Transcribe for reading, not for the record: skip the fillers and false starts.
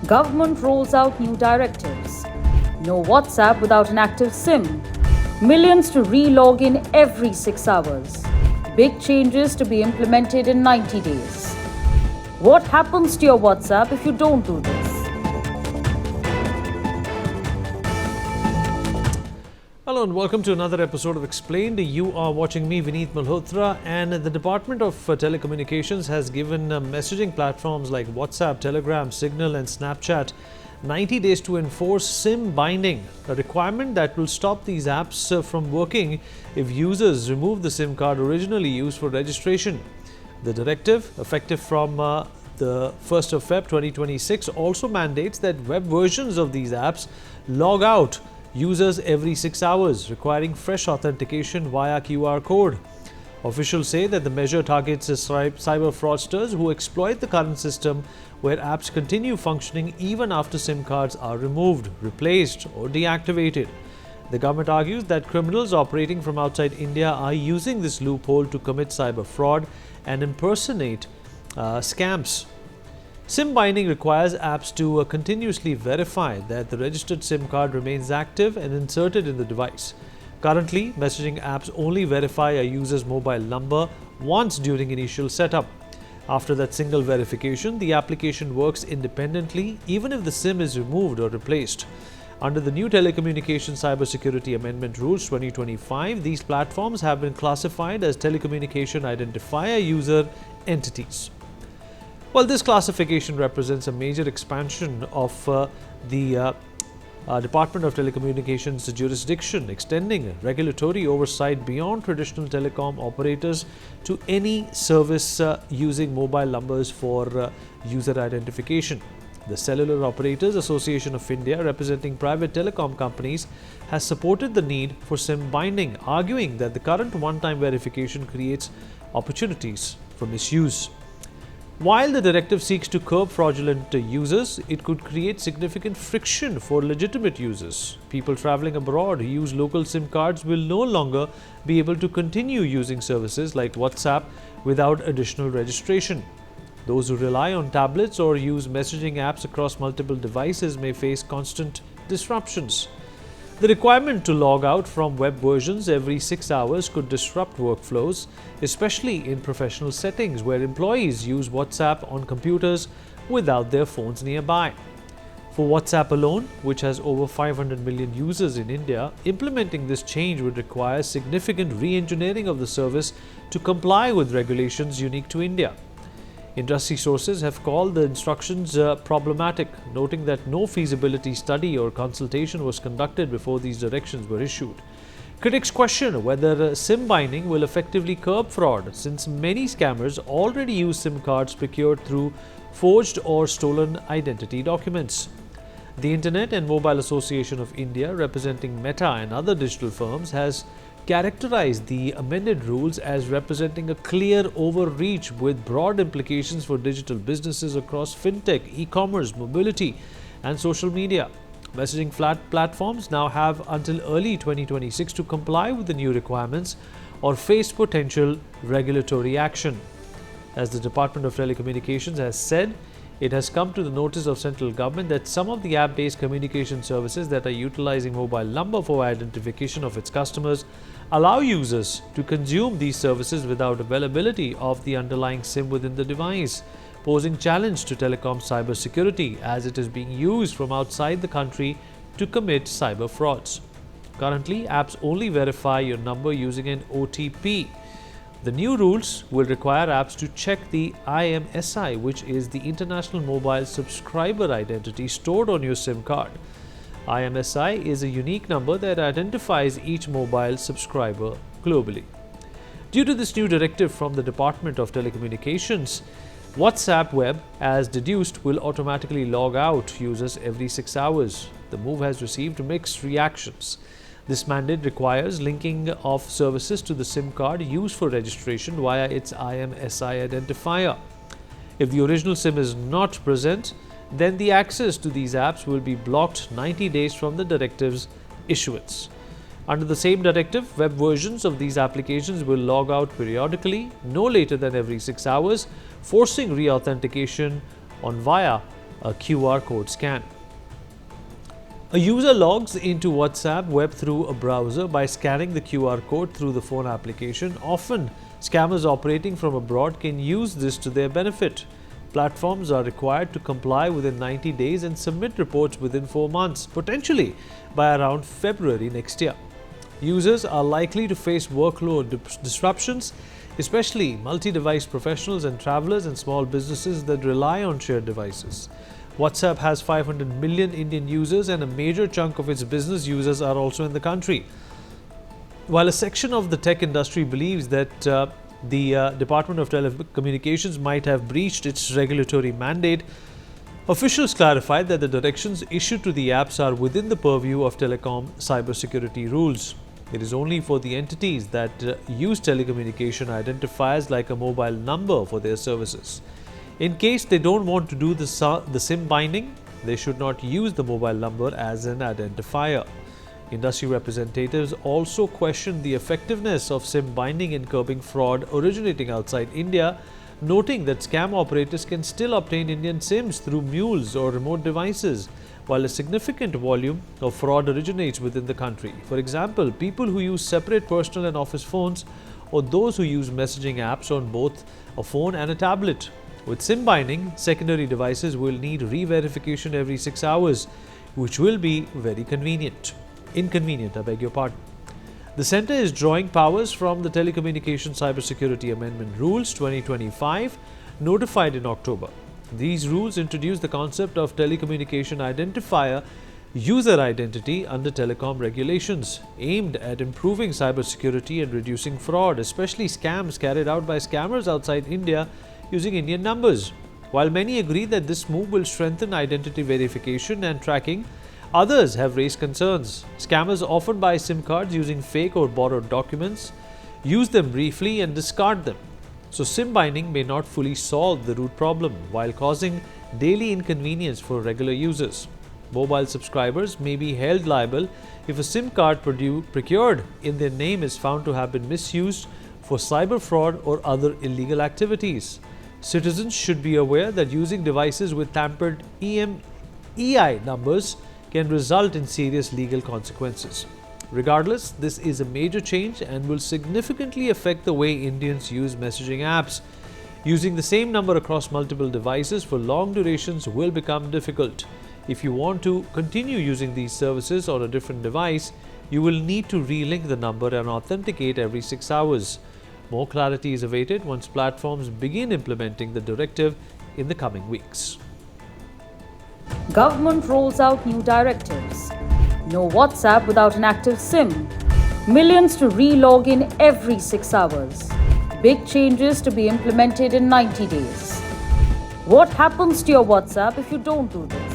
Government rolls out new directives. No WhatsApp without an active SIM. Millions to re-log in every 6 hours. Big changes to be implemented in 90 days. What happens to your WhatsApp if you don't do this? Hello and welcome to another episode of Explained. You are watching me, Vineet Malhotra, and the Department of Telecommunications has given messaging platforms like WhatsApp, Telegram, Signal and Snapchat 90 days to enforce SIM binding, a requirement that will stop these apps from working if users remove the SIM card originally used for registration. The directive, effective from the 1st of Feb 2026, also mandates that web versions of these apps log out users every 6 hours, requiring fresh authentication via QR code. Officials say that the measure targets cyber fraudsters who exploit the current system where apps continue functioning even after SIM cards are removed, replaced or deactivated. The government argues that criminals operating from outside India are using this loophole to commit cyber fraud and impersonate scams. SIM binding requires apps to continuously verify that the registered SIM card remains active and inserted in the device. Currently, messaging apps only verify a user's mobile number once during initial setup. After that single verification, the application works independently even if the SIM is removed or replaced. Under the new Telecommunications Cybersecurity Amendment Rules 2025, these platforms have been classified as telecommunication identifier user entities. Well, this classification represents a major expansion of the Department of Telecommunications jurisdiction, extending regulatory oversight beyond traditional telecom operators to any service using mobile numbers for user identification. The Cellular Operators Association of India, representing private telecom companies, has supported the need for SIM binding, arguing that the current one-time verification creates opportunities for misuse. While the directive seeks to curb fraudulent users, it could create significant friction for legitimate users. People traveling abroad who use local SIM cards will no longer be able to continue using services like WhatsApp without additional registration. Those who rely on tablets or use messaging apps across multiple devices may face constant disruptions. The requirement to log out from web versions every 6 hours could disrupt workflows, especially in professional settings where employees use WhatsApp on computers without their phones nearby. For WhatsApp alone, which has over 500 million users in India, implementing this change would require significant re-engineering of the service to comply with regulations unique to India. Industry sources have called the instructions problematic, noting that no feasibility study or consultation was conducted before these directions were issued. Critics question whether SIM binding will effectively curb fraud, since many scammers already use SIM cards procured through forged or stolen identity documents. The Internet and Mobile Association of India, representing Meta and other digital firms, has characterized the amended rules as representing a clear overreach with broad implications for digital businesses across fintech, e-commerce, mobility and social media. Messaging platforms now have until early 2026 to comply with the new requirements or face potential regulatory action. As the Department of Telecommunications has said, it has come to the notice of central government that some of the app-based communication services that are utilizing mobile number for identification of its customers allow users to consume these services without availability of the underlying SIM within the device, posing challenge to telecom cybersecurity as it is being used from outside the country to commit cyber frauds. Currently, apps only verify your number using an OTP. The new rules will require apps to check the IMSI, which is the International Mobile Subscriber Identity stored on your SIM card. IMSI is a unique number that identifies each mobile subscriber globally. Due to this new directive from the Department of Telecommunications, WhatsApp Web, as deduced, will automatically log out users every 6 hours. The move has received mixed reactions. This mandate requires linking of services to the SIM card used for registration via its IMSI identifier. If the original SIM is not present, then the access to these apps will be blocked 90 days from the directive's issuance. Under the same directive, web versions of these applications will log out periodically, no later than every 6 hours, forcing re-authentication on via a QR code scan. A user logs into WhatsApp web through a browser by scanning the QR code through the phone application. Often, scammers operating from abroad can use this to their benefit. Platforms are required to comply within 90 days and submit reports within 4 months, potentially by around February next year. Users are likely to face workload disruptions, especially multi-device professionals and travelers and small businesses that rely on shared devices. WhatsApp has 500 million Indian users, and a major chunk of its business users are also in the country. While a section of the tech industry believes that the Department of Telecommunications might have breached its regulatory mandate, officials clarified that the directions issued to the apps are within the purview of telecom cybersecurity rules. It is only for the entities that use telecommunication identifiers like a mobile number for their services. In case they don't want to do the SIM binding, they should not use the mobile number as an identifier. Industry representatives also questioned the effectiveness of SIM binding in curbing fraud originating outside India, noting that scam operators can still obtain Indian SIMs through mules or remote devices, while a significant volume of fraud originates within the country. For example, people who use separate personal and office phones, or those who use messaging apps on both a phone and a tablet. With SIM binding, secondary devices will need re-verification every 6 hours, which will be very inconvenient, I beg your pardon. The Centre is drawing powers from the Telecommunication Cybersecurity Amendment Rules 2025, notified in October. These rules introduce the concept of telecommunication identifier user identity under telecom regulations, aimed at improving cybersecurity and reducing fraud, especially scams carried out by scammers outside India using Indian numbers. While many agree that this move will strengthen identity verification and tracking, others have raised concerns. Scammers often buy SIM cards using fake or borrowed documents, use them briefly and discard them. So SIM binding may not fully solve the root problem while causing daily inconvenience for regular users. Mobile subscribers may be held liable if a SIM card procured in their name is found to have been misused for cyber fraud or other illegal activities. Citizens should be aware that using devices with tampered EI numbers can result in serious legal consequences. Regardless, this is a major change and will significantly affect the way Indians use messaging apps. Using the same number across multiple devices for long durations will become difficult. If you want to continue using these services on a different device, you will need to relink the number and authenticate every 6 hours. More clarity is awaited once platforms begin implementing the directive in the coming weeks. Government rolls out new directives. No WhatsApp without an active SIM. Millions to re-log in every 6 hours. Big changes to be implemented in 90 days. What happens to your WhatsApp if you don't do this?